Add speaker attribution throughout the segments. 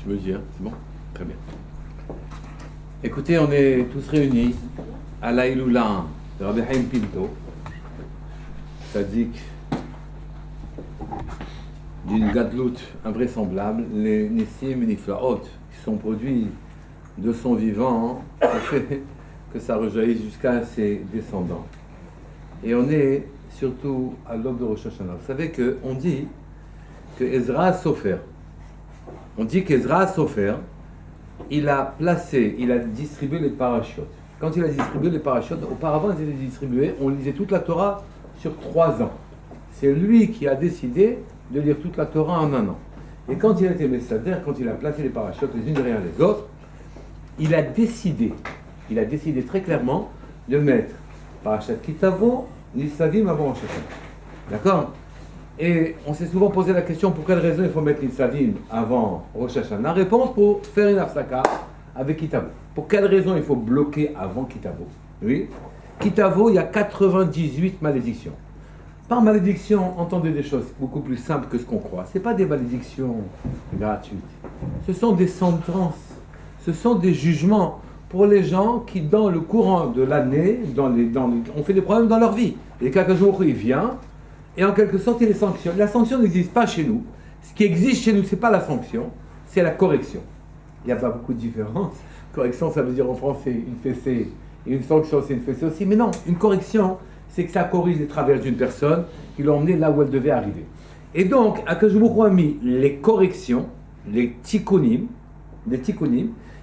Speaker 1: Tu me dis, hein? C'est bon? Très bien. Écoutez, on est tous réunis à l'Aïloula de Rabbi Haim Pinto, Tzadik, d'une gadlout invraisemblable, les Nissim et Niflaot, qui sont produits de son vivant, ont fait que ça rejaillisse jusqu'à ses descendants. Et on est surtout à l'aube de Rosh Hashanah. Vous savez qu'on dit que Ezra Sofer, il a distribué les parachutes. Quand il a distribué les parachutes, auparavant ils étaient distribués, on lisait toute la Torah sur 3 ans. C'est lui qui a décidé de lire toute la Torah en 1 an. Et quand il a été Messader, quand il a placé les parachutes les unes derrière les autres, il a décidé très clairement de mettre Parashat Kitavo, Nisavim avant Rosh Hashanah. D'accord? Et on s'est souvent posé la question pour quelle raison il faut mettre Nisavim avant Rosh Hashanah. Réponse, pour faire une afsaka avec Kitavo. Pour quelle raison il faut bloquer avant Kitavo? Oui. Kitavo, il y a 98 malédictions. Par malédiction, entendez des choses beaucoup plus simples que ce qu'on croit. Ce n'est pas des malédictions gratuites. Ce sont des sentences. Ce sont des jugements pour les gens qui, dans le courant de l'année, ont fait des problèmes dans leur vie. Et qu'Akadosh Baruch Hu, il vient, et en quelque sorte, il les sanctionne. La sanction n'existe pas chez nous. Ce qui existe chez nous, ce n'est pas la sanction, c'est la correction. Il n'y a pas beaucoup de différence. Correction, ça veut dire en français une fessée, et une sanction, c'est une fessée aussi. Mais non, une correction, c'est que ça corrige les travers d'une personne qui l'a emmené là où elle devait arriver. Et donc, Akadosh Baruch Hu a mis les corrections, les tikkunim,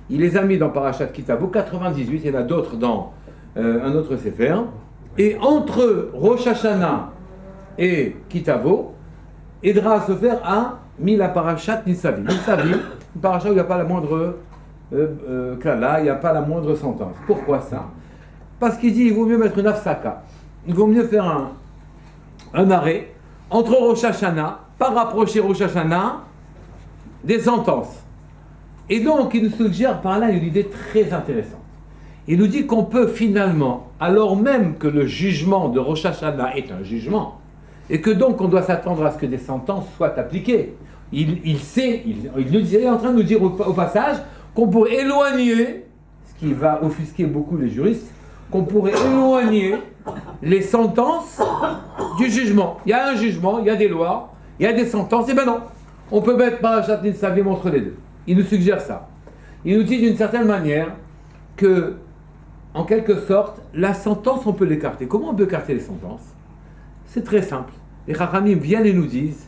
Speaker 1: il les a mis dans Parashat Kitavo, 98, il y en a d'autres dans un autre Sefer. Et entre Rosh Hashanah et Kitavo, Edra Sofer a mis la Parashat Nisavim. Nisavim, une parashat où il n'y a pas la moindre kala, il n'y a pas la moindre sentence. Pourquoi ça? Parce qu'il dit il vaut mieux mettre une afsaka. Il vaut mieux faire un arrêt entre Rosh Hashanah, pas rapprocher Rosh Hashanah des sentences. Et donc, il nous suggère par là une idée très intéressante. Il nous dit qu'on peut finalement, alors même que le jugement de Rosh Hashanah est un jugement, et que donc on doit s'attendre à ce que des sentences soient appliquées, il est en train de nous dire au passage qu'on pourrait éloigner, ce qui va offusquer beaucoup les juristes, qu'on pourrait éloigner les sentences du jugement. Il y a un jugement, il y a des lois, il y a des sentences, et ben non, on peut mettre Parashat Nisavim entre les deux. Il nous suggère ça. Il nous dit d'une certaine manière que, en quelque sorte, la sentence, on peut l'écarter. Comment on peut écarter les sentences? C'est très simple. Les Chachamim viennent et nous disent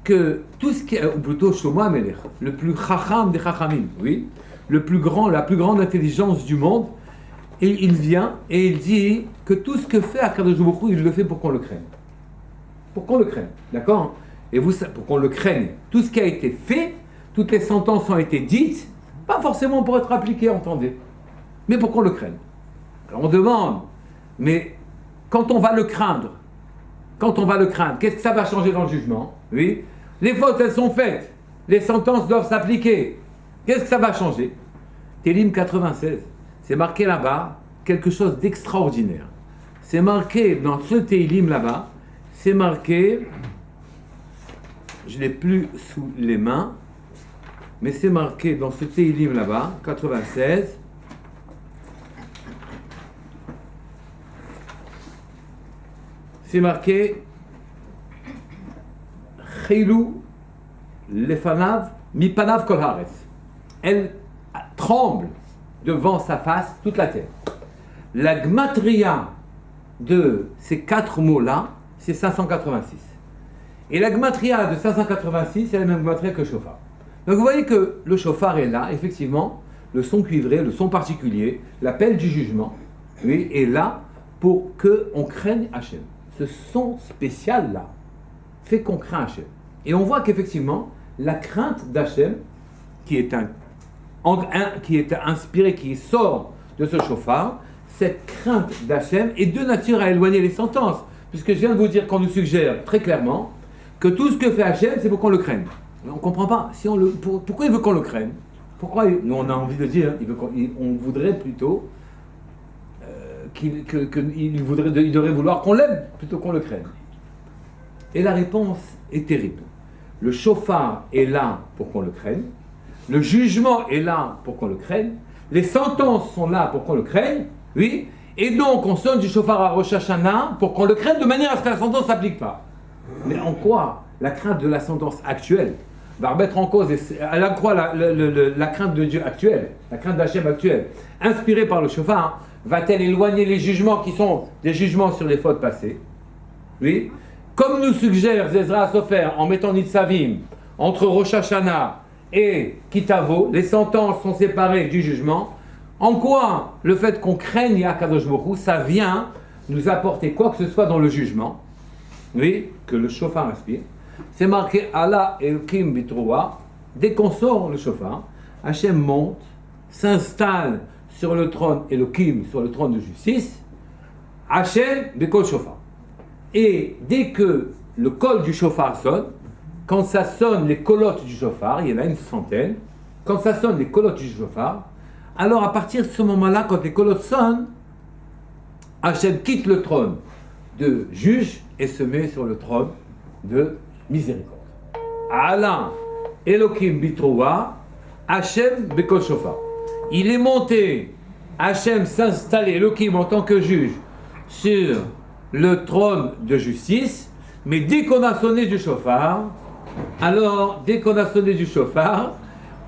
Speaker 1: que tout ce qui est, ou plutôt Shlomo HaMelech, le plus Chacham des Chachamim, oui, la plus grande intelligence du monde, et il vient et il dit que tout ce que fait Akadosh Baruch Hu, il le fait pour qu'on le craigne. Pour qu'on le craigne, d'accord? Et vous, pour qu'on le craigne. Tout ce qui a été fait, toutes les sentences ont été dites, pas forcément pour être appliquées, entendez, mais pour qu'on le craigne. Alors on demande, mais quand on va le craindre, qu'est-ce que ça va changer dans le jugement? Oui, les fautes, elles sont faites, les sentences doivent s'appliquer. Qu'est-ce que ça va changer? Télim 96, c'est marqué là-bas quelque chose d'extraordinaire. C'est marqué dans ce Télim là-bas, c'est marqué, je ne l'ai plus sous les mains, mais c'est marqué dans ce Télim là-bas, 96. C'est marqué Chilou lefanav mipanav kol haaretz. Elle tremble devant sa face toute la terre. La gmatria de ces 4 mots-là, c'est 586. Et la gmatria de 586, c'est la même gmatria que Shofar. Donc vous voyez que le shofar est là, effectivement, le son cuivré, le son particulier, l'appel du jugement, oui, est là pour qu'on craigne Hachem. Ce son spécial-là fait qu'on craint Hachem. Et on voit qu'effectivement, la crainte d'Hachem, qui est inspirée, qui sort de ce shofar, cette crainte d'Hachem est de nature à éloigner les sentences. Puisque je viens de vous dire qu'on nous suggère très clairement que tout ce que fait Hachem, c'est pour qu'on le craigne. On ne comprend pas. Pourquoi il veut qu'on le craigne? Pourquoi nous on a envie de dire, on voudrait plutôt il devrait vouloir qu'on l'aime plutôt qu'on le craigne. Et la réponse est terrible. Le shofar est là pour qu'on le craigne. Le jugement est là pour qu'on le craigne. Les sentences sont là pour qu'on le craigne. Oui. Et donc, on sonne du chauffard à Rosh Hashanah pour qu'on le craigne de manière à ce que la sentence ne s'applique pas. Mais en quoi la crainte de la sentence actuelle va remettre en cause, en quoi la crainte de Dieu actuelle, la crainte d'Hachem actuelle, inspirée par le chauffard, va-t-elle éloigner les jugements qui sont des jugements sur les fautes passées? Oui. Comme nous suggère Ezra Sofer en mettant Nitzavim entre Rosh Hashanah et Kitavo, les sentences sont séparées du jugement. En quoi le fait qu'on craigne Akadosh Baruch Hu, ça vient nous apporter quoi que ce soit dans le jugement, oui, que le chauffard inspire. C'est marqué Allah Elohim Bitroua. Dès qu'on sort le chauffard, Hachem monte, s'installe sur le trône Elohim, sur le trône de justice. Hachem Bekol Chauffard. Et dès que le col du chauffard sonne, quand ça sonne les colottes du chauffard, il y en a une centaine, quand ça sonne les colottes du chauffard, alors à partir de ce moment-là, quand les colottes sonnent, Hachem quitte le trône de juge et se met sur le trône de miséricorde. Allah Elohim Bitroua, Hachem Bekol Shofar. Il est monté, Hachem s'installer, Elohim en tant que juge, sur le trône de justice, mais dès qu'on a sonné du chauffard, alors dès qu'on a sonné du chauffard,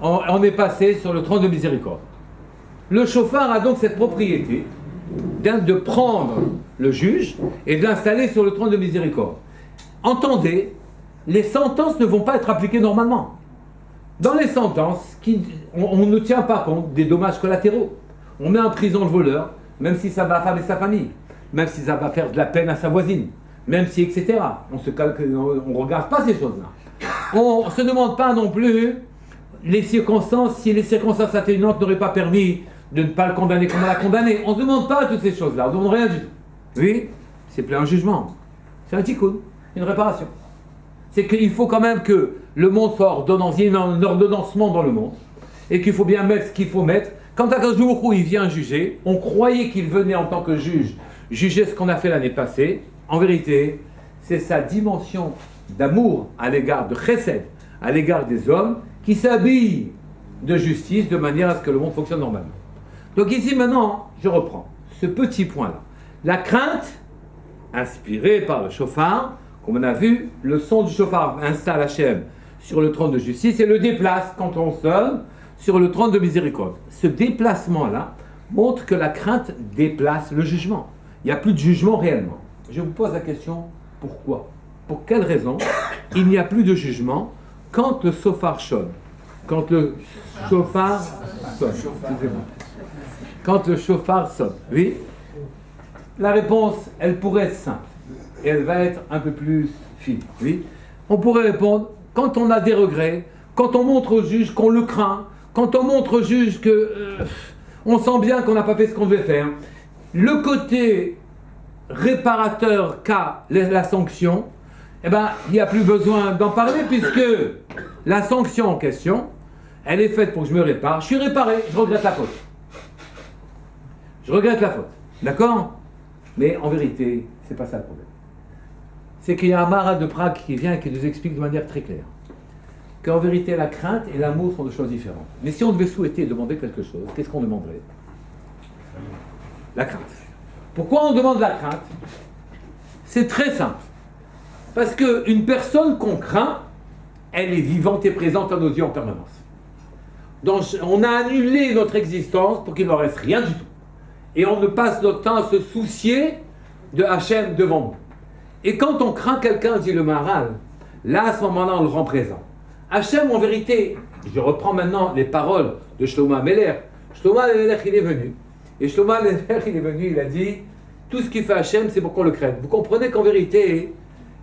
Speaker 1: on est passé sur le trône de miséricorde. Le chauffard a donc cette propriété de prendre le juge et de l'installer sur le trône de miséricorde. Entendez, les sentences ne vont pas être appliquées normalement. Dans les sentences, on ne tient pas compte des dommages collatéraux. On met en prison le voleur, même si ça va affamer sa famille, même si ça va faire de la peine à sa voisine, même si, etc. On ne regarde pas ces choses-là. On ne se demande pas non plus les circonstances, si les circonstances atténuantes n'auraient pas permis de ne pas le condamner comme on l'a condamné. On ne se demande pas toutes ces choses-là, on ne demande rien du tout. Oui, c'est plus un jugement, c'est un tikkun, une réparation. C'est qu'il faut quand même que le monde soit ordonnancé, il y a un ordonnancement dans le monde, et qu'il faut bien mettre ce qu'il faut mettre. Quand un jour où il vient juger, on croyait qu'il venait en tant que juge, juger ce qu'on a fait l'année passée. En vérité, c'est sa dimension d'amour à l'égard de chesed, à l'égard des hommes, qui s'habille de justice de manière à ce que le monde fonctionne normalement. Donc ici maintenant, je reprends ce petit point-là. La crainte, inspirée par le chauffard, comme on a vu, le son du chauffard installe Hachem sur le trône de justice et le déplace quand on sonne sur le trône de miséricorde. Ce déplacement-là montre que la crainte déplace le jugement. Il n'y a plus de jugement réellement. Je vous pose la question, pourquoi? Pour quelle raison il n'y a plus de jugement quand le chauffard sonne? Quand le chauffard sonne. Quand le chauffard sonne. Oui. La réponse, elle pourrait être simple. Et elle va être un peu plus fine. Oui. On pourrait répondre, quand on a des regrets, quand on montre au juge qu'on le craint, quand on montre au juge que on sent bien qu'on n'a pas fait ce qu'on devait faire, le côté réparateur qu'a la sanction, eh ben, il n'y a plus besoin d'en parler puisque la sanction en question, elle est faite pour que je me répare. Je suis réparé, je regrette la faute. Je regrette la faute. D'accord? Mais en vérité, c'est pas ça le problème. C'est qu'il y a un marat de Prague qui vient et qui nous explique de manière très claire qu'en vérité, la crainte et l'amour sont deux choses différentes. Mais si on devait souhaiter demander quelque chose, qu'est-ce qu'on demanderait? La crainte. Pourquoi on demande la crainte? C'est très simple. Parce qu'une personne qu'on craint, elle est vivante et présente à nos yeux en permanence. Donc on a annulé notre existence pour qu'il ne reste rien du tout. Et on ne passe notre temps à se soucier de Hachem devant nous. Et quand on craint quelqu'un, dit le Maharal, là à ce moment-là on le rend présent. Hachem en vérité, je reprends maintenant les paroles de Shlomo Ameler. Shlomo Ameler il est venu. Et Shlomo Ameler il est venu, il a dit, tout ce qui fait Hachem c'est pour qu'on le craigne. Vous comprenez qu'en vérité,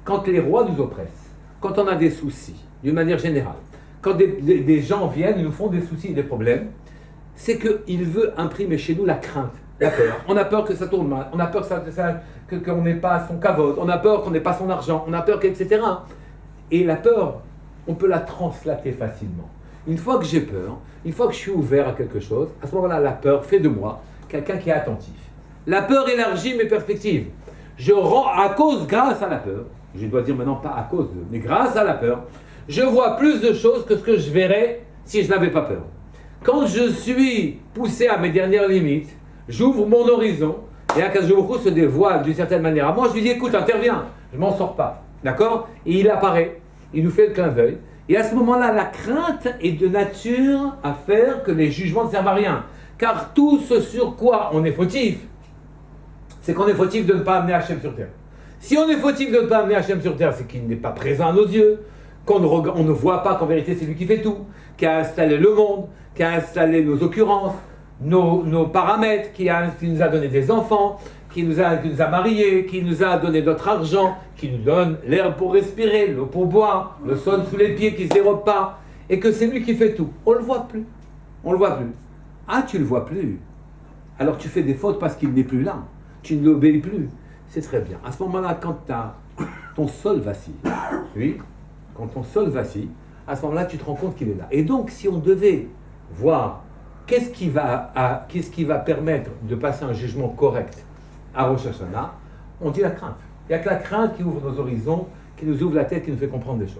Speaker 1: quand les rois nous oppressent, quand on a des soucis, d'une manière générale, quand des gens viennent, ils nous font des soucis et des problèmes, c'est qu'il veut imprimer chez nous la crainte, la peur. On a peur que ça tourne mal, on a peur qu'on n'ait pas son kavod, on a peur qu'on n'ait pas son argent, on a peur etc. Et la peur, on peut la translater facilement. Une fois que j'ai peur, une fois que je suis ouvert à quelque chose, à ce moment-là, la peur fait de moi quelqu'un qui est attentif. La peur élargit mes perspectives. Je rends, grâce à la peur, je dois dire maintenant pas à cause de, mais grâce à la peur, je vois plus de choses que ce que je verrais si je n'avais pas peur. Quand je suis poussé à mes dernières limites, j'ouvre mon horizon, et Akadosh Baruch Hu se dévoile d'une certaine manière. À moi, je lui dis, écoute, interviens, je m'en sors pas. D'accord? Et il apparaît, il nous fait le clin d'œil. Et à ce moment-là, la crainte est de nature à faire que les jugements ne servent à rien. Car tout ce sur quoi on est fautif, c'est qu'on est fautif de ne pas amener Hachem sur terre. Si on est fautif de ne pas amener Hachem sur terre, c'est qu'il n'est pas présent à nos yeux, on ne voit pas qu'en vérité c'est lui qui fait tout, qui a installé le monde, qui a installé nos occurrences, nos paramètres, qui nous a donné des enfants, qui nous a mariés, qui nous a donné notre argent, qui nous donne l'air pour respirer, l'eau pour boire, le sol sous les pieds qui ne se dérobe pas, et que c'est lui qui fait tout. On ne le voit plus. On ne le voit plus. Ah, tu ne le vois plus. Alors tu fais des fautes parce qu'il n'est plus là. Tu ne l'obéis plus. C'est très bien. À ce moment-là, quand ton sol vacille, oui, quand ton sol vacille, à ce moment-là, tu te rends compte qu'il est là. Et donc, si on devait voir qu'est-ce qui va permettre de passer un jugement correct à Rosh Hashanah, on dit la crainte. Il n'y a que la crainte qui ouvre nos horizons, qui nous ouvre la tête, qui nous fait comprendre des choses.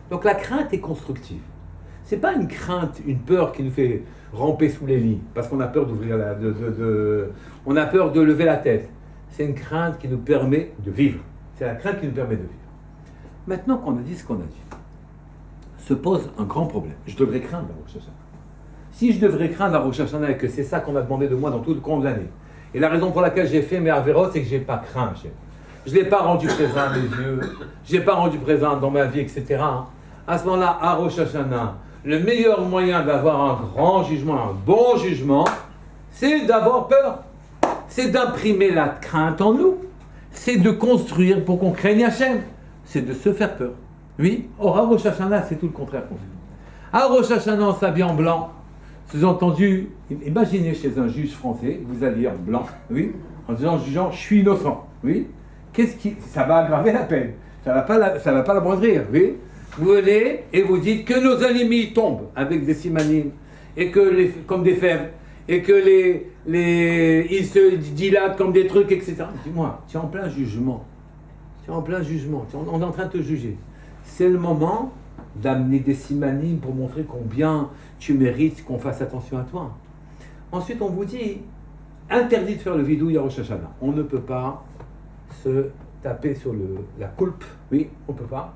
Speaker 1: Donc la crainte est constructive. Ce n'est pas une crainte, une peur qui nous fait ramper sous les lits, parce qu'on a peur on a peur de lever la tête. C'est une crainte qui nous permet de vivre. C'est la crainte qui nous permet de vivre. Maintenant qu'on a dit ce qu'on a dit, se pose un grand problème. Je devrais craindre la Rosh Hashanah. Si je devrais craindre la Rosh Hashanah et que c'est ça qu'on m'a demandé de moi dans tout le cours de l'année, et la raison pour laquelle j'ai fait mes avéros, c'est que je n'ai pas craint Hachem. Je ne l'ai pas rendu présent à mes yeux, je ne l'ai pas rendu présent dans ma vie, etc. À ce moment-là, à Rosh Hashanah, le meilleur moyen d'avoir un grand jugement, un bon jugement, c'est d'avoir peur. C'est d'imprimer la crainte en nous. C'est de construire pour qu'on craigne Hachem. C'est de se faire peur. Oui, or à Rosh Hashanah, c'est tout le contraire qu'on fait. À Rosh Hashanah, on s'habille en blanc. Sous-entendu, imaginez chez un juge français, vous alliez en blanc, oui, en jugeant, je suis innocent, oui. Ça va aggraver la peine. Ça va pas l'amoindrir, oui. Vous venez et vous dites que nos ennemis tombent avec des simanim, et que comme des fèves, et que ils se dilatent comme des trucs, etc. Dis-moi, tu es en plein jugement. On est en train de te juger. C'est le moment d'amener des simanim pour montrer combien tu mérites qu'on fasse attention à toi. Ensuite, on vous dit, interdit de faire le vidouille à Rosh Hashanah. On ne peut pas se taper sur la coulpe. Oui, on ne peut pas.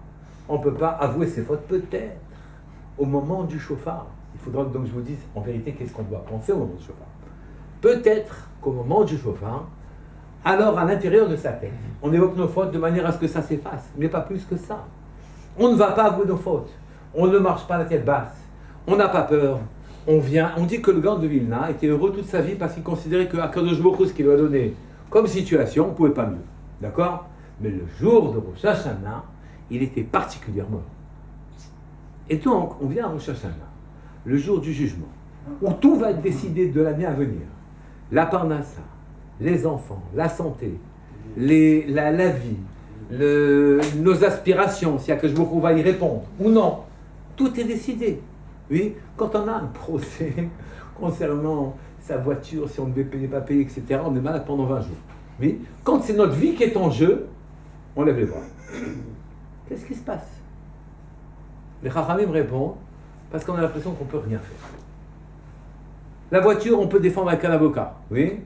Speaker 1: On ne peut pas avouer ses fautes, peut-être, au moment du chauffard. Il faudra donc que je vous dise, en vérité, qu'est-ce qu'on doit penser au moment du chauffard. Peut-être qu'au moment du chauffard, alors à l'intérieur de sa tête, on évoque nos fautes de manière à ce que ça s'efface, mais pas plus que ça. On ne va pas avouer nos fautes. On ne marche pas la tête basse. On n'a pas peur. On dit que le Gaon de Vilna était heureux toute sa vie parce qu'il considérait que Akadosh Baruch Hu, ce qu'il lui a donné comme situation, on ne pouvait pas mieux. D'accord? Mais le jour de Rosh Hashanah, il était particulièrement heureux. Et donc, on vient à Rosh Hashanah, le jour du jugement, où tout va être décidé de l'année à venir. La parnassa, les enfants, la santé, la vie, nos aspirations, si Akadosh Baruch Hu va y répondre ou non. Tout est décidé. Oui, quand on a un procès concernant sa voiture, si on ne devait pas payer, etc., on est malade pendant 20 jours. Oui, quand c'est notre vie qui est en jeu, on lève les bras. Qu'est-ce qui se passe? Les Chachamim répondent, parce qu'on a l'impression qu'on ne peut rien faire. La voiture, on peut défendre avec un avocat. Oui,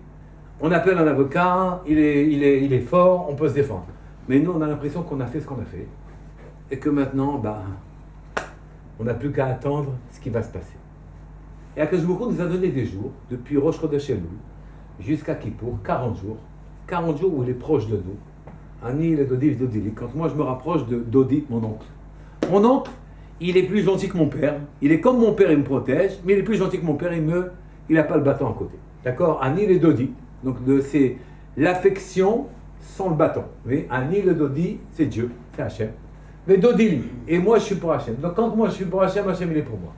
Speaker 1: on appelle un avocat, il est fort, on peut se défendre. Mais nous, on a l'impression qu'on a fait ce qu'on a fait. Et que maintenant, on n'a plus qu'à attendre ce qui va se passer. Et Akadosh Baruch Hu nous a donné des jours, depuis Rosh Chodesh Elul jusqu'à Kippour, 40 jours. 40 jours où il est proche de nous. Ani le Dodi, Dodi. Quand moi je me rapproche de Dodi, mon oncle. Mon oncle, il est plus gentil que mon père. Il est comme mon père, il me protège, mais il est plus gentil que mon père, il n'a pas le bâton à côté. D'accord? Ani le Dodi. Donc c'est l'affection sans le bâton. Oui? Ani le Dodi, c'est Dieu, c'est Hachem. Mais Dodi, et moi je suis pour Hachem. Donc quand moi je suis pour Hachem, Hachem il est pour moi.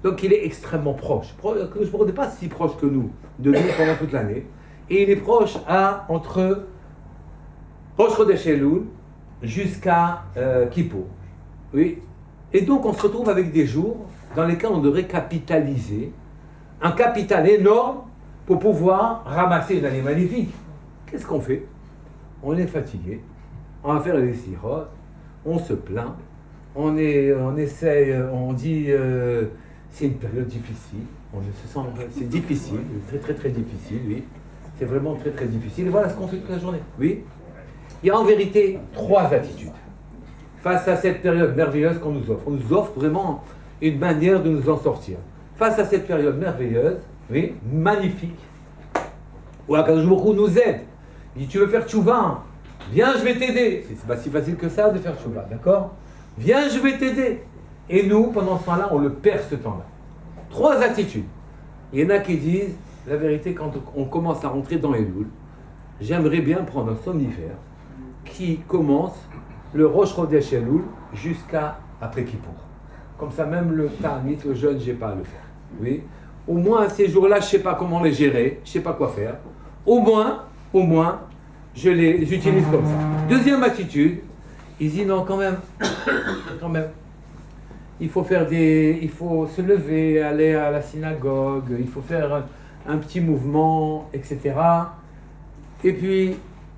Speaker 1: Donc il est extrêmement proche. Je ne pas si proche que nous, de nous pendant toute l'année. Et il est proche entre Rosh Chodesh Elul jusqu'à Kippour. Oui. Et donc on se retrouve avec des jours dans lesquels on devrait capitaliser un capital énorme pour pouvoir ramasser une année magnifique. Qu'est-ce qu'on fait? On est fatigué, on va faire les sirotes, on se plaint, on essaye, on dit C'est une période difficile, on se sent, c'est difficile, très très très difficile, oui. C'est vraiment très très difficile. Et voilà ce qu'on fait toute la journée, oui. Il y a en vérité 3 attitudes face à cette période merveilleuse qu'on nous offre. On nous offre vraiment une manière de nous en sortir. Face à cette période merveilleuse, oui, magnifique, où Akadosh Baruch Hu nous aide. Il dit, tu veux faire tchouva, viens, je vais t'aider. C'est pas si facile que ça de faire tchouva, d'accord? Viens, je vais t'aider. Et nous, pendant ce temps-là, on le perd ce temps-là. 3 attitudes. Il y en a qui disent, la vérité, quand on commence à rentrer dans Elul, j'aimerais bien prendre un somnifère qui commence le Rosh Chodesh Elul jusqu'à après Kippour. Comme ça, même le Ta'anit, le jeûne, j'ai pas à le faire. Oui. Au moins, ces jours-là, je sais pas comment les gérer, je sais pas quoi faire. Au moins, je les utilise comme ça. Deuxième attitude, ils disent non, quand même, il faut se lever, aller à la synagogue, il faut faire un petit mouvement, etc. Et puis,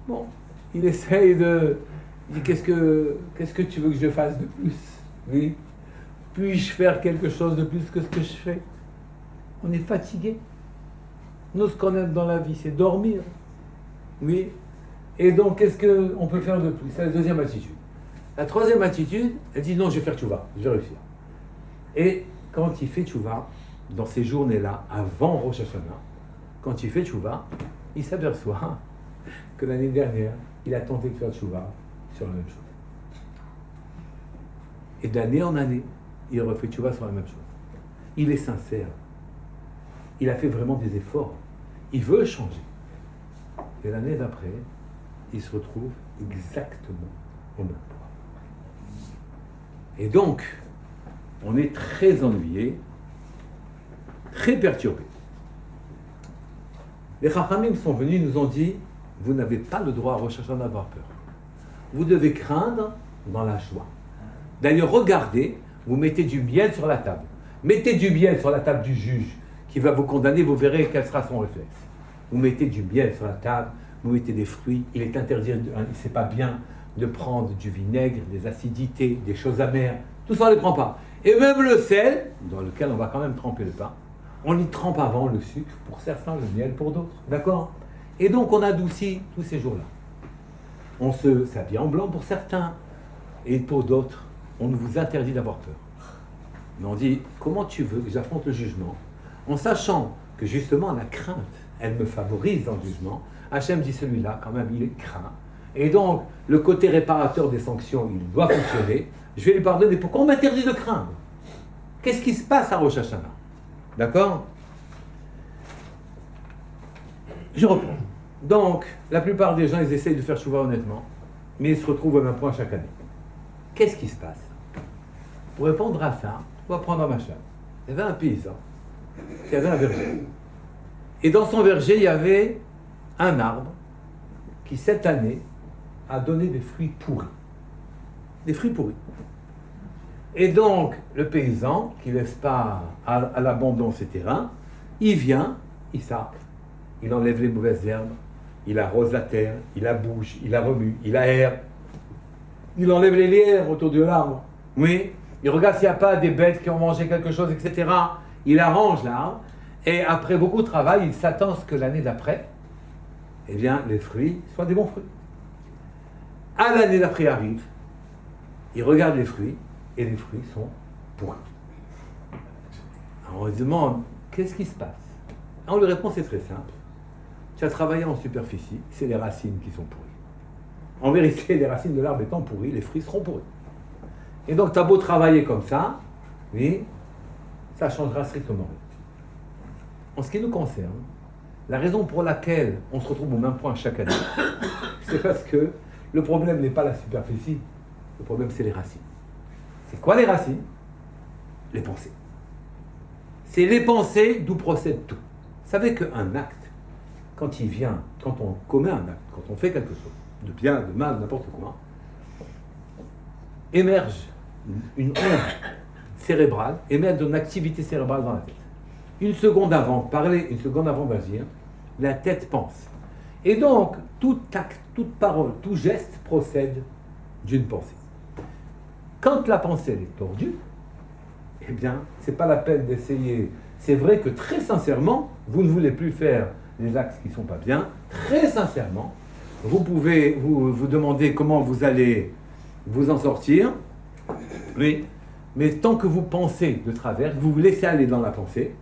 Speaker 1: bon, il essaye de... Il dit, qu'est-ce que tu veux que je fasse de plus? Oui. Puis-je faire quelque chose de plus que ce que je fais? On est fatigué. Nous, ce qu'on aime dans la vie, c'est dormir. Oui. Et donc, qu'est-ce qu'on peut faire de plus? C'est la deuxième attitude. La troisième attitude, elle dit non, je vais faire tchouva, je vais réussir. Et quand il fait tchouva, dans ces journées-là, avant Rosh Hashanah, quand il fait tchouva, il s'aperçoit que l'année dernière, il a tenté de faire tchouva sur la même chose. Et d'année en année, il refait tchouva sur la même chose. Il est sincère. Il a fait vraiment des efforts. Il veut changer. Et l'année d'après, il se retrouve exactement au même point. Et donc, on est très ennuyé, très perturbé. Les Chachamim sont venus, nous ont dit, vous n'avez pas le droit à Rosh Hashanah d'avoir peur. Vous devez craindre dans la joie. D'ailleurs, regardez, vous mettez du miel sur la table. Mettez du miel sur la table du juge qui va vous condamner, vous verrez quel sera son réflexe. Vous mettez du miel sur la table, vous mettez des fruits, il est interdit, c'est pas bien de prendre du vinaigre, des acidités, des choses amères, tout ça on ne les prend pas. Et même le sel, dans lequel on va quand même tremper le pain, on y trempe avant le sucre pour certains, le miel pour d'autres, d'accord? Et donc on adoucit tous ces jours-là. On s'habille en blanc pour certains, et pour d'autres, on vous interdit d'avoir peur. Mais on dit, comment tu veux que j'affronte le jugement, en sachant que justement la crainte, elle me favorise dans le jugement. Hachem dit celui-là, quand même, il est craint. Et donc, le côté réparateur des sanctions, il doit fonctionner. Je vais lui pardonner. Pourquoi on m'interdit de craindre? Qu'est-ce qui se passe à Rosh Hashanah? D'accord? Je reprends. Donc, la plupart des gens, ils essayent de faire chouva honnêtement, mais ils se retrouvent au même point chaque année. Qu'est-ce qui se passe? Pour répondre à ça, on va prendre un machin. Il y avait un paysan qui avait un verger. Et dans son verger, il y avait un arbre qui, cette année, a donné des fruits pourris. Des fruits pourris. Et donc, le paysan, qui ne laisse pas à l'abandon ses terrains, il vient, il sape, il enlève les mauvaises herbes, il arrose la terre, il la bouche, il la remue, il aère, il enlève les lierres autour de l'arbre. Oui, il regarde s'il n'y a pas des bêtes qui ont mangé quelque chose, etc. Il arrange l'arbre, et après beaucoup de travail, il s'attend à ce que l'année d'après, eh bien, les fruits soient des bons fruits. À l'année d'après arrive, il regarde les fruits, et les fruits sont pourris. Alors on lui demande, qu'est-ce qui se passe? Alors la réponse est très simple. Tu as travaillé en superficie, c'est les racines qui sont pourries. En vérité, les racines de l'arbre étant pourries, les fruits seront pourris. Et donc, tu as beau travailler comme ça, oui, ça changera strictement rien. En ce qui nous concerne, la raison pour laquelle on se retrouve au même point chaque année, c'est parce que le problème n'est pas la superficie, le problème c'est les racines. C'est quoi les racines? Les pensées. C'est les pensées d'où procède tout. Vous savez qu'un acte, quand il vient, quand on commet un acte, quand on fait quelque chose, de bien, de mal, n'importe quoi, émerge une onde cérébrale, émerge d'une activité cérébrale dans la tête. Une seconde avant de parler, une seconde avant d'agir, la tête pense. Et donc, tout acte, toute parole, tout geste procède d'une pensée. Quand la pensée elle est tordue, eh eh bien, c'est pas la peine d'essayer. C'est vrai que très sincèrement, vous ne voulez plus faire les axes qui ne sont pas bien. Très sincèrement, vous pouvez vous demander comment vous allez vous en sortir. Oui, mais tant que vous pensez de travers, vous vous laissez aller dans la pensée,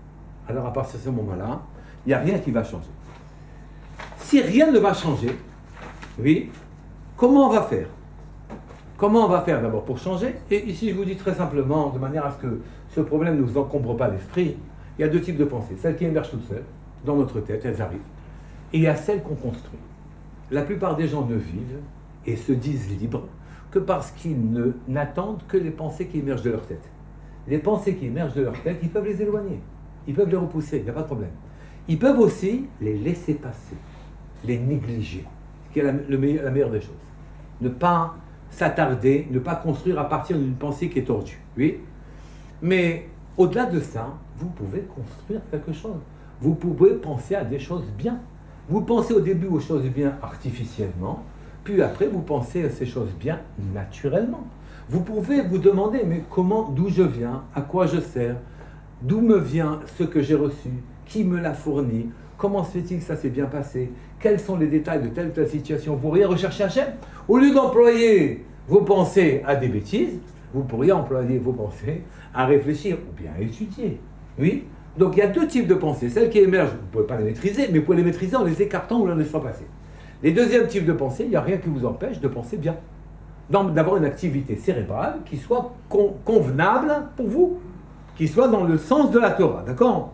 Speaker 1: alors à partir de ce moment-là, il n'y a rien qui va changer. Si rien ne va changer, oui, comment on va faire? Comment on va faire d'abord pour changer? Et ici, je vous dis très simplement, de manière à ce que ce problème ne vous encombre pas l'esprit, il y a deux types de pensées. Celles qui émergent toutes seules, dans notre tête, elles arrivent. Et il y a celles qu'on construit. La plupart des gens ne vivent et se disent libres que parce qu'ils n'attendent que les pensées qui émergent de leur tête. Les pensées qui émergent de leur tête, ils peuvent les éloigner, ils peuvent les repousser, il n'y a pas de problème. Ils peuvent aussi les laisser passer, les négliger, ce qui est la meilleure des choses. Ne pas s'attarder, ne pas construire à partir d'une pensée qui est tordue. Oui. Mais au-delà de ça, vous pouvez construire quelque chose. Vous pouvez penser à des choses bien. Vous pensez au début aux choses bien artificiellement, puis après vous pensez à ces choses bien naturellement. Vous pouvez vous demander, mais comment, d'où je viens, à quoi je sers, d'où me vient ce que j'ai reçu, qui me l'a fourni, comment se fait-il que ça s'est bien passé, quels sont les détails de telle ou telle situation. Vous pourriez rechercher Hachem. Au lieu d'employer vos pensées à des bêtises, vous pourriez employer vos pensées à réfléchir ou bien à étudier. Oui. Donc il y a deux types de pensées. Celles qui émergent, vous ne pouvez pas les maîtriser, mais vous pouvez les maîtriser en les écartant ou en les laissant passer. Les deuxièmes types de pensées, il n'y a rien qui vous empêche de penser bien. D'avoir une activité cérébrale qui soit convenable pour vous, qui soit dans le sens de la Torah, d'accord?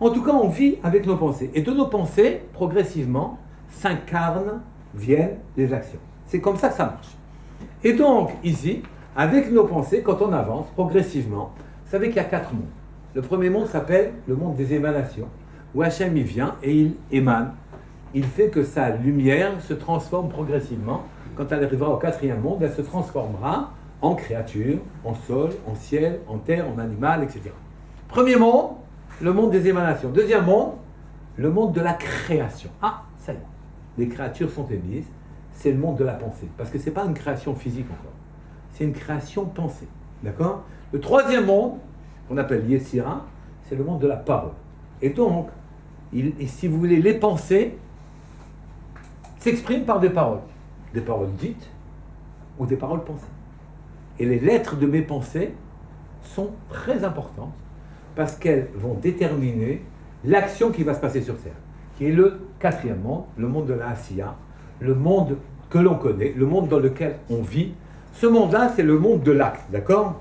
Speaker 1: En tout cas, on vit avec nos pensées. Et de nos pensées, progressivement, s'incarnent, viennent les actions. C'est comme ça que ça marche. Et donc, ici, avec nos pensées, quand on avance progressivement, vous savez qu'il y a 4 mondes. Le premier monde s'appelle le monde des émanations, où Hachem y vient et il émane. Il fait que sa lumière se transforme progressivement. Quand elle arrivera au 4e monde, elle se transformera en créature, en sol, en ciel, en terre, en animal, etc. Premier monde, le monde des émanations. Deuxième monde, le monde de la création. Ah, ça y est, les créatures sont émises. C'est le monde de la pensée. Parce que ce n'est pas une création physique encore. C'est une création pensée. D'accord? Le troisième monde, qu'on appelle Yetzira, c'est le monde de la parole. Et donc, si vous voulez, les pensées s'expriment par des paroles dites ou des paroles pensées. Et les lettres de mes pensées sont très importantes parce qu'elles vont déterminer l'action qui va se passer sur Terre, qui est le 4e monde, le monde de la Asiya, le monde que l'on connaît, le monde dans lequel on vit. Ce monde-là, c'est le monde de l'acte, d'accord?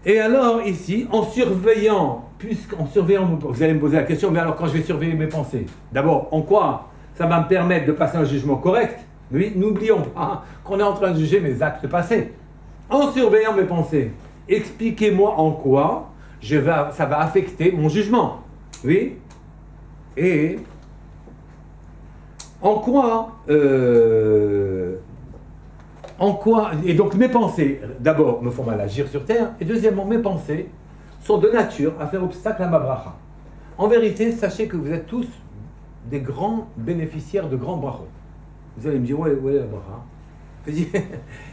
Speaker 1: Et alors, ici, en surveillant, vous allez me poser la question, mais alors quand je vais surveiller mes pensées, d'abord, en quoi ça va me permettre de passer un jugement correct? Oui, n'oublions pas qu'on est en train de juger mes actes passés. En surveillant mes pensées, expliquez-moi en quoi ça va affecter mon jugement. Oui? Et en quoi, et donc mes pensées, d'abord, me font mal agir sur terre, et deuxièmement, mes pensées sont de nature à faire obstacle à ma bracha. En vérité, sachez que vous êtes tous des grands bénéficiaires de grands brachos. Vous allez me dire, où est la bracha? Je dis,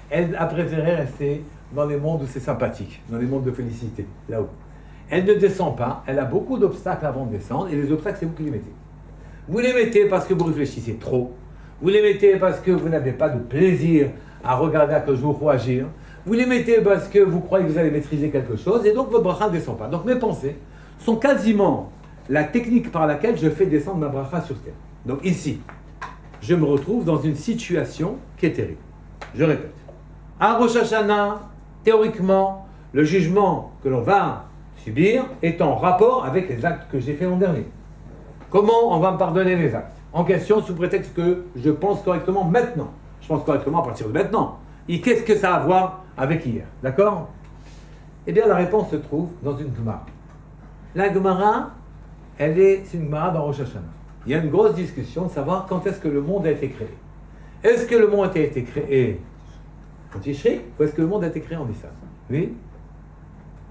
Speaker 1: elle a préféré rester dans les mondes où c'est sympathique, dans les mondes de félicité, là-haut. Elle ne descend pas, elle a beaucoup d'obstacles avant de descendre, et les obstacles, c'est vous qui les mettez. Vous les mettez parce que vous réfléchissez trop, vous les mettez parce que vous n'avez pas de plaisir à regarder à que je vous agir, vous les mettez parce que vous croyez que vous allez maîtriser quelque chose, et donc votre bracha ne descend pas. Donc mes pensées sont quasiment la technique par laquelle je fais descendre ma bracha sur terre. Donc ici, je me retrouve dans une situation qui est terrible. Je répète. À Rosh Hashanah, théoriquement, le jugement que l'on va subir est en rapport avec les actes que j'ai faits l'an dernier. Comment on va me pardonner les actes en question sous prétexte que je pense correctement maintenant? Je pense correctement à partir de maintenant. Et qu'est-ce que ça a à voir avec hier? D'accord? Eh bien, la réponse se trouve dans une Gemara. La Gemara, c'est une Gemara dans Rosh Hashanah. Il y a une grosse discussion de savoir quand est-ce que le monde a été créé. Est-ce que le monde a été créé en Tishri ou est-ce que le monde a été créé en Nissan? Oui.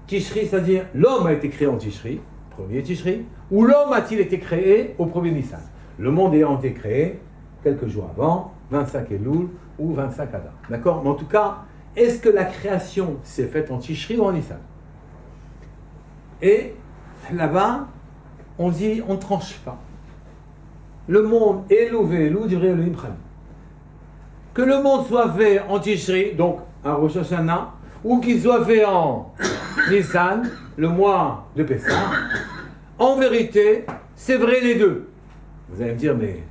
Speaker 1: Tishri, c'est-à-dire l'homme a été créé en Tishri, premier Tishri, ou l'homme a-t-il été créé au premier Nissan? Le monde ayant été créé quelques jours avant, 25 Elul ou 25 Adar. D'accord? Mais en tout cas, est-ce que la création s'est faite en Tishri ou en Nissan? Et là-bas, on dit, on ne tranche pas. Le monde est louvé, l'oudré, le imprem. Que le monde soit fait en Tishri, donc en Rosh Hashanah, ou qu'il soit fait en Nissan, le mois de Pessah, en vérité, c'est vrai les deux. Vous allez me dire, mais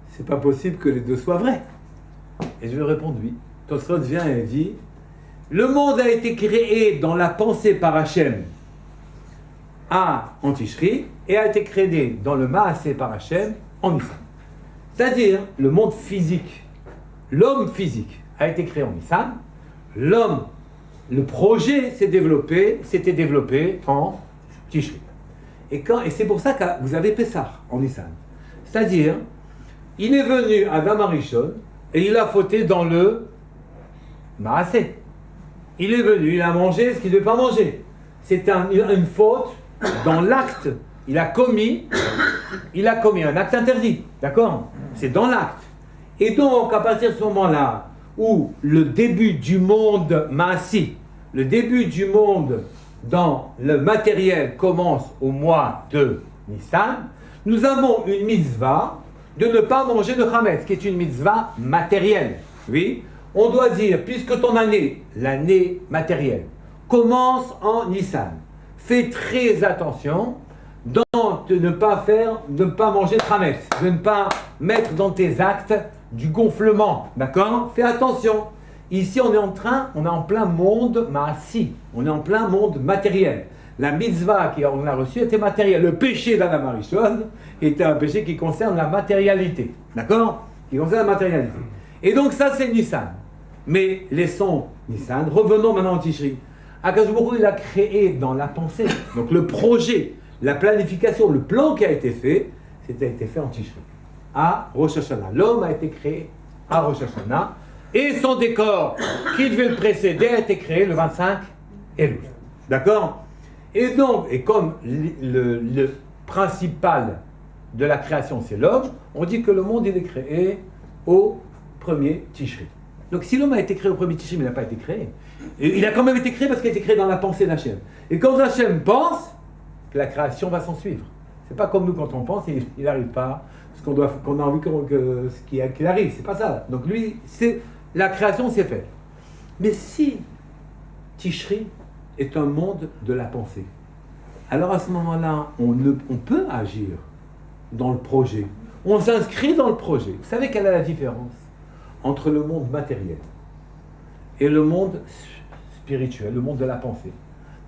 Speaker 1: c'est pas possible que les deux soient vrais. Et je vais répondre oui. Tosfot vient et dit, le monde a été créé dans la pensée par Hachem en Tishri, et a été créé dans le Maaseh par Hachem en Nissan. C'est-à-dire, le monde physique, l'homme physique a été créé en Nissan, l'homme, le projet s'était développé en Tishri. Et c'est pour ça que vous avez Pessah en Nissan. C'est-à-dire, il est venu Adam Arishon et il a fauté dans le Maaseh. Il est venu, il a mangé ce qu'il ne devait pas manger. C'est une faute dans l'acte. Il a commis un acte interdit. D'accord? C'est dans l'acte. Et donc, à partir de ce moment-là, où le début du monde Maasih, le début du monde dans le matériel commence au mois de Nissan, nous avons une mitzvah de ne pas manger de chametz, qui est une mitzvah matérielle. Oui, on doit dire, puisque ton année, l'année matérielle, commence en Nissan, fais très attention de ne pas manger de chametz, de ne pas mettre dans tes actes du gonflement, d'accord? Fais attention. Ici, on est en plein monde maassi, on est en plein monde matériel. La mitzvah qu'on a reçue était matérielle. Le péché d'Adam Arishon était un péché qui concerne la matérialité, d'accord? Qui concerne la matérialité. Et donc ça, c'est Nissan. Mais laissons Nissan, revenons maintenant au Tishri. Akadosh Baruch Hu, il a créé dans la pensée, donc le projet, la planification, le plan qui a été fait, c'était été fait en Tishri, à Rosh Hashanah. L'homme a été créé à Rosh Hashanah, et son décor qui devait le précéder a été créé le 25 Elul. D'accord? Et donc, et comme le principal de la création c'est l'homme, on dit que le monde il est créé au premier Tishri. Donc si l'homme a été créé au premier Tishri, mais il n'a pas été créé, et il a quand même été créé parce qu'il a été créé dans la pensée d'Hachem. Et quand Hachem pense, que la création va s'en suivre. C'est pas comme nous quand on pense, il n'arrive pas ce qu'on a envie qu'il arrive. C'est pas ça. Donc lui, la création c'est fait. Mais si Tishri est un monde de la pensée, alors à ce moment-là, on peut agir dans le projet. On s'inscrit dans le projet. Vous savez quelle est la différence entre le monde matériel et le monde spirituel, le monde de la pensée?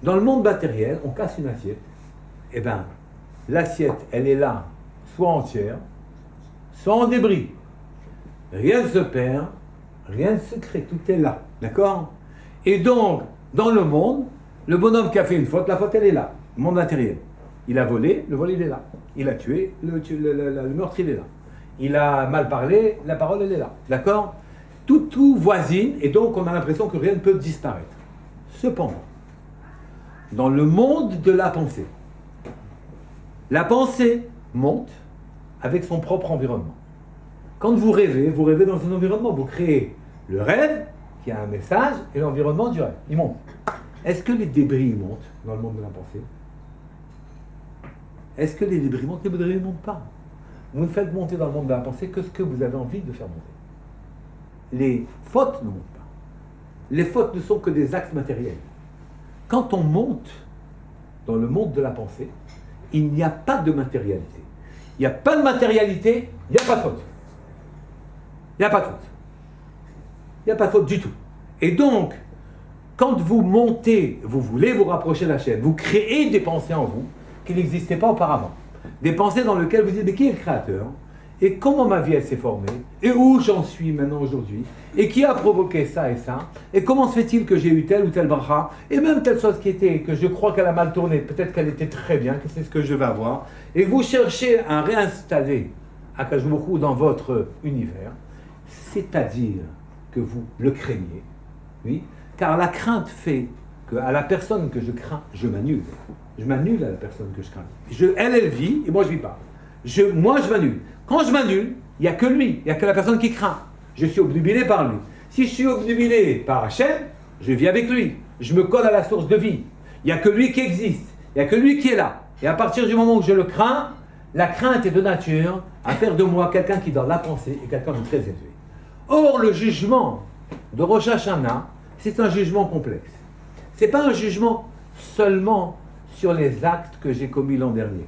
Speaker 1: Dans le monde matériel, on casse une assiette. Eh bien, l'assiette, elle est là, soit entière, soit en débris. Rien ne se perd, rien ne se crée, tout est là. D'accord? Et donc, dans le monde, le bonhomme qui a fait une faute, la faute, elle est là. Le monde matériel. Il a volé, le vol, il est là. Il a tué, le meurtre, il est là. Il a mal parlé, la parole, elle est là. D'accord? Tout voisine, et donc on a l'impression que rien ne peut disparaître. Cependant, dans le monde de la pensée monte avec son propre environnement. Quand vous rêvez dans un environnement, vous créez le rêve, qui a un message, et l'environnement du rêve. Il monte. Est-ce que les débris montent dans le monde de la pensée? Est-ce que les débris montent? Les débris ne montent pas. Vous ne faites monter dans le monde de la pensée que ce que vous avez envie de faire monter. Les fautes ne montent pas. Les fautes ne sont que des actes matériels. Quand on monte dans le monde de la pensée, il n'y a pas de matérialité. Il n'y a pas de matérialité, il n'y a pas de faute. Il n'y a pas de faute. Il n'y a pas de faute du tout. Et donc, quand vous montez, vous voulez vous rapprocher de la chaîne, vous créez des pensées en vous qui n'existaient pas auparavant. Des pensées dans lesquelles vous dites, mais qui est le créateur? Et comment ma vie elle s'est formée? Et où j'en suis maintenant aujourd'hui? Et qui a provoqué ça et ça? Et comment se fait-il que j'ai eu telle ou telle bracha? Et même telle chose que je crois qu'elle a mal tourné, peut-être qu'elle était très bien, que c'est ce que je vais avoir. Et vous cherchez à réinstaller Akadosh Baruch Hu dans votre univers, c'est-à-dire que vous le craignez. Oui? Car la crainte fait qu'à la personne que je crains, je m'annule. Je m'annule à la personne que je crains. Elle vit, et moi je ne vis pas. Moi je m'annule. Quand je m'annule, il n'y a que lui, il n'y a que la personne qui craint. Je suis obnubilé par lui. Si je suis obnubilé par Hachem, je vis avec lui. Je me colle à la source de vie. Il n'y a que lui qui existe. Il n'y a que lui qui est là. Et à partir du moment où je le crains, la crainte est de nature à faire de moi quelqu'un qui est dans la pensée et quelqu'un de très élevé. Or, le jugement de Rosh Hashanah, c'est un jugement complexe. Ce n'est pas un jugement seulement sur les actes que j'ai commis l'an dernier.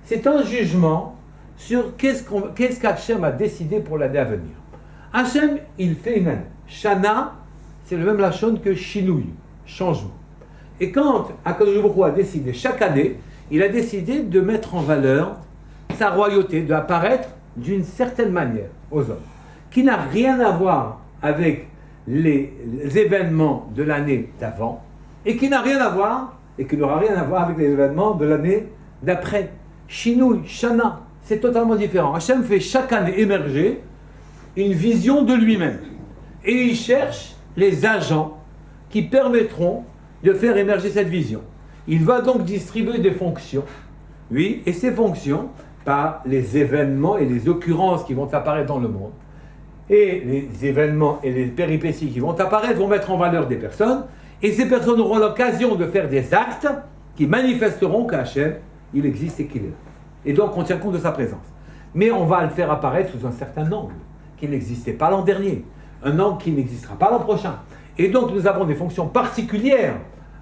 Speaker 1: C'est un jugement sur qu'est-ce qu'Hachem a décidé pour l'année à venir. Hachem, il fait une année. Shana, c'est le même lachon que Shinouï, changement. Et quand Akadosh Baruch Hu a décidé, chaque année, il a décidé de mettre en valeur sa royauté, d'apparaître d'une certaine manière aux hommes, qui n'a rien à voir avec les événements de l'année d'avant, et qui n'a rien à voir, et qui n'aura rien à voir avec les événements de l'année d'après. Shinouï, Shana, c'est totalement différent. Hachem fait chaque année émerger une vision de lui-même. Et il cherche les agents qui permettront de faire émerger cette vision. Il va donc distribuer des fonctions, oui, et ces fonctions, par les événements et les occurrences qui vont apparaître dans le monde, et les événements et les péripéties qui vont apparaître vont mettre en valeur des personnes, et ces personnes auront l'occasion de faire des actes qui manifesteront qu'Hachem, il existe et qu'il est là. Et donc on tient compte de sa présence. Mais on va le faire apparaître sous un certain angle qui n'existait pas l'an dernier, un angle qui n'existera pas l'an prochain. Et donc nous avons des fonctions particulières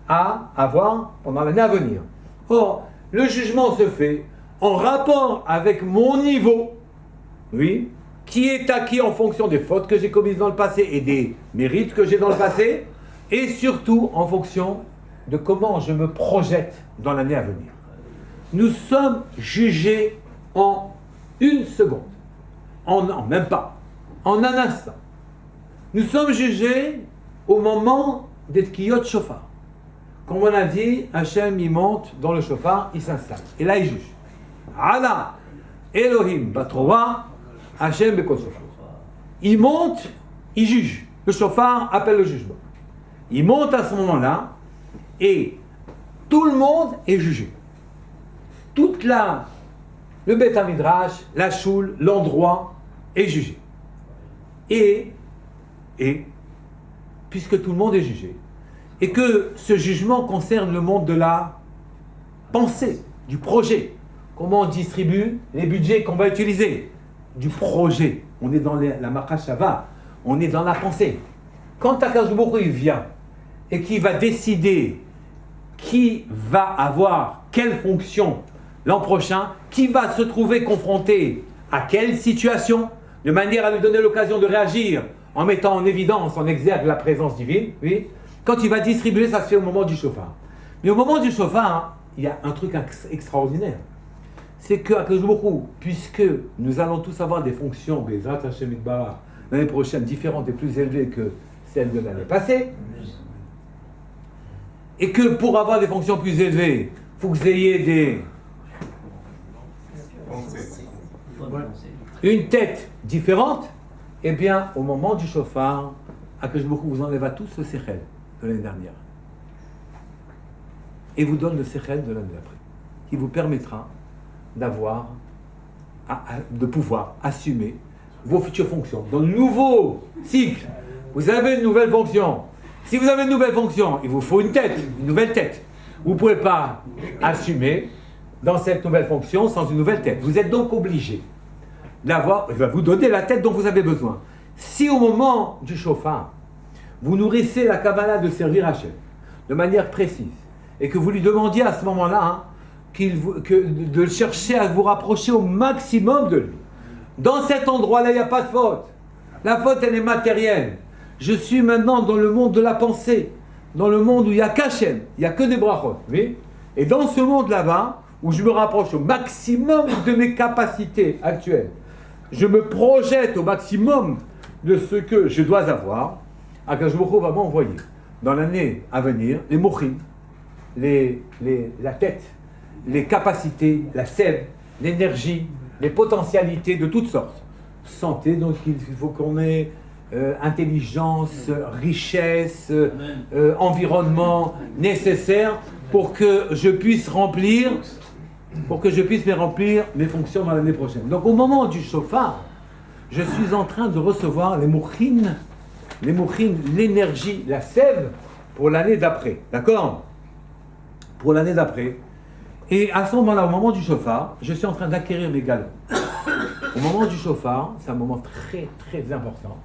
Speaker 1: à avoir pendant l'année à venir. Or, le jugement se fait en rapport avec mon niveau, oui, qui est acquis en fonction des fautes que j'ai commises dans le passé et des mérites que j'ai dans le passé, et surtout en fonction de comment je me projette dans l'année à venir. Nous sommes jugés en une seconde, même pas, en un instant. Nous sommes jugés au moment des tkiyot shofar. Comme on a dit, Hachem il monte dans le shofar, il s'installe. Et là il juge. Allah, Elohim, Batrova, Hachem bekol shofar. Il monte, il juge. Le shofar appelle le jugement. Il monte à ce moment-là et tout le monde est jugé. Le Beth Midrash, la choule, l'endroit est jugé. Et, puisque tout le monde est jugé, et que ce jugement concerne le monde de la pensée, du projet, comment on distribue les budgets qu'on va utiliser, du projet. On est dans la Makashava, on est dans la pensée. Quand Akadosh Baruch Hu vient et qui va décider qui va avoir quelle fonction l'an prochain, qui va se trouver confronté à quelle situation, de manière à lui donner l'occasion de réagir en mettant en évidence, en exergue la présence divine, oui. Quand il va distribuer, ça se fait au moment du shofar. Mais au moment du shofar, il y a un truc extraordinaire. C'est que Akadosh Baruch Hu, puisque nous allons tous avoir des fonctions, Bezrat Hashem Yitbarach, l'année prochaine différentes et plus élevées que celles de l'année passée, et que pour avoir des fonctions plus élevées, il faut que vous ayez une tête différente, eh bien, au moment du shofar, Akadosh Baruch Hu vous enlève à tous le sechel de l'année dernière et vous donne le sechel de l'année d'après, qui vous permettra de pouvoir assumer vos futures fonctions. Dans le nouveau cycle, vous avez une nouvelle fonction. Si vous avez une nouvelle fonction, il vous faut une nouvelle tête. Vous ne pouvez pas assumer dans cette nouvelle fonction sans une nouvelle tête. Vous êtes donc obligé d'avoir, il va vous donner la tête dont vous avez besoin. Si au moment du shofar, vous nourrissez la Kabbalah de servir Hachem de manière précise, et que vous lui demandiez à ce moment-là de chercher à vous rapprocher au maximum de lui. Dans cet endroit-là, il n'y a pas de faute. La faute, elle est matérielle. Je suis maintenant dans le monde de la pensée, dans le monde où il n'y a qu'Hachem, il n'y a que des brachot. Oui. Et dans ce monde là-bas, où je me rapproche au maximum de mes capacités actuelles, je me projette au maximum de ce que je dois avoir, Akadosh Baruch Hu va m'envoyer dans l'année à venir les mochim, la tête, les capacités, la sève, l'énergie, les potentialités de toutes sortes. Santé, donc il faut qu'on ait intelligence, richesse, environnement nécessaire pour que je puisse me remplir mes fonctions dans l'année prochaine. Donc au moment du shofar, je suis en train de recevoir les mouchines, l'énergie, la sève pour l'année d'après. D'accord? pour l'année d'après. Et à ce moment-là, au moment du chauffard, je suis en train d'acquérir mes galons. Au moment du chauffard, c'est un moment très très important.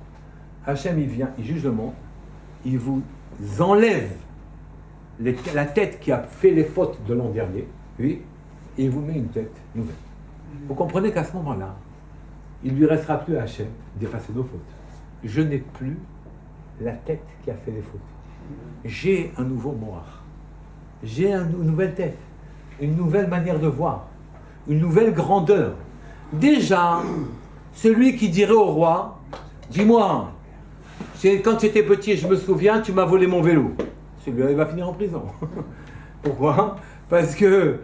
Speaker 1: Hachem, il vient, il juge le monde, il vous enlève la tête qui a fait les fautes de l'an dernier, oui, et il vous met une tête nouvelle. Vous comprenez qu'à ce moment-là, il ne lui restera plus à Hachem d'effacer nos fautes. Je n'ai plus la tête qui a fait les fautes. J'ai un nouveau morar. J'ai une nouvelle tête, une nouvelle manière de voir, une nouvelle grandeur. Déjà, celui qui dirait au roi, dis-moi, quand tu étais petit, je me souviens, tu m'as volé mon vélo. Celui-là, il va finir en prison. Pourquoi? Parce que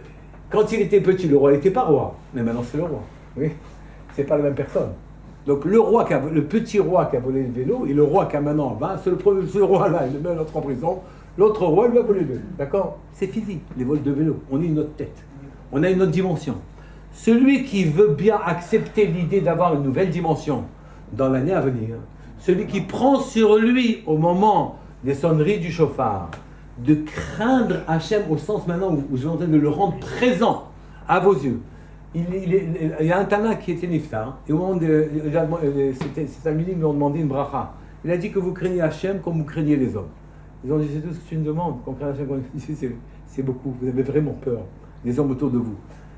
Speaker 1: quand il était petit, le roi n'était pas roi, mais maintenant c'est le roi. Oui, c'est pas la même personne. Donc le petit roi qui a volé le vélo et le roi qui a maintenant 20, ce roi-là, il le met l'autre en prison. L'autre roi, il va voler le vélo. D'accord? C'est fini, les vols de vélo. On est une autre tête. On a une autre dimension. Celui qui veut bien accepter l'idée d'avoir une nouvelle dimension dans l'année à venir, celui qui prend sur lui au moment des sonneries du chauffard, de craindre Hachem au sens maintenant où je suis en train de le rendre présent à vos yeux. Il y a un Tana qui était niftar, et au moment de ces Talmidim lui ont demandé une bracha. Il a dit que vous craignez Hachem comme vous craignez les hommes. Ils ont dit c'est tout ce que tu nous demandes, qu'on craigne Hachem comme c'est beaucoup. Vous avez vraiment peur des hommes autour de vous.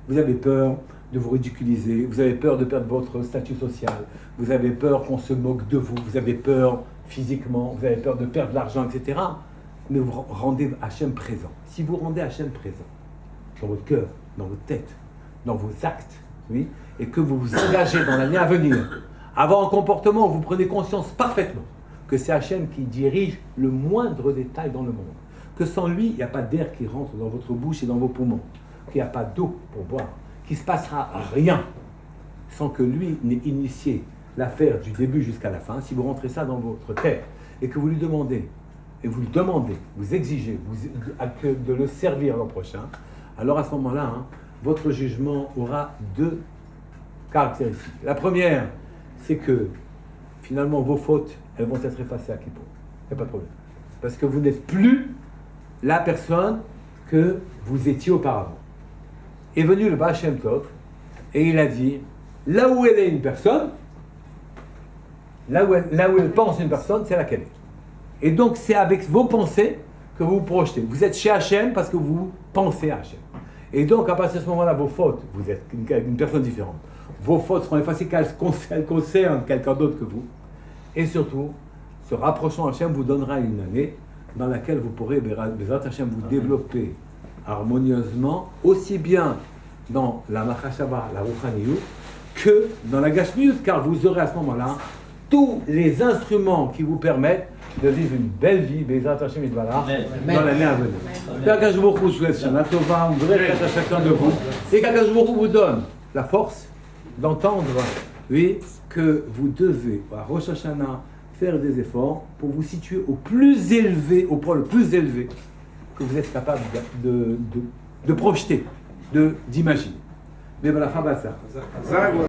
Speaker 1: Vous avez peur de vous ridiculiser, vous avez peur de perdre votre statut social, vous avez peur qu'on se moque de vous, vous avez peur physiquement, vous avez peur de perdre l'argent, etc. Mais vous rendez Hachem présent. Si vous rendez Hachem présent, dans votre cœur, dans votre tête, dans vos actes, oui, et que vous vous engagez dans l'année à venir, avoir un comportement où vous prenez conscience parfaitement que c'est Hachem qui dirige le moindre détail dans le monde, que sans lui, il n'y a pas d'air qui rentre dans votre bouche et dans vos poumons, qu'il n'y a pas d'eau pour boire, qu'il ne se passera rien sans que lui n'ait initié l'affaire du début jusqu'à la fin. Si vous rentrez ça dans votre tête et que vous lui demandez, et vous le demandez, vous exigez de le servir l'an prochain, alors à ce moment-là, votre jugement aura deux caractéristiques. La première, c'est que finalement vos fautes, elles vont être effacées à Kippour. Il n'y a pas de problème. Parce que vous n'êtes plus la personne que vous étiez auparavant. Est venu le Baal Shem Tov et il a dit, là où elle est une personne, là où elle pense une personne, c'est là qu'elle est. Et donc c'est avec vos pensées que vous vous projetez. Vous êtes chez Hachem parce que vous pensez à Hachem. Et donc à partir de ce moment-là, vos fautes, vous êtes une personne différente. Vos fautes seront effacées car elles concernent quelqu'un d'autre que vous. Et surtout, ce rapprochement à Hachem vous donnera une année dans laquelle vous pourrez, Bezrat Hachem, vous développer harmonieusement, aussi bien dans la Machashava, la Rouchaniyut, que dans la Gashmiyut, car vous aurez à ce moment-là tous les instruments qui vous permettent de vivre une belle vie, Bezrat Hachem Yitbarach, dans l'année à venir. Qu'Akadosh Baruch Hu souhaite Shana Tova, une vraie fête à chacun de vous, et qu'Akadosh Baruch Hu vous donne la force d'entendre, oui, que vous devez, à Rosh Hashanah, faire des efforts pour vous situer au plus élevé, au point le plus élevé que vous êtes capable de projeter, d'imaginer. Mais voilà,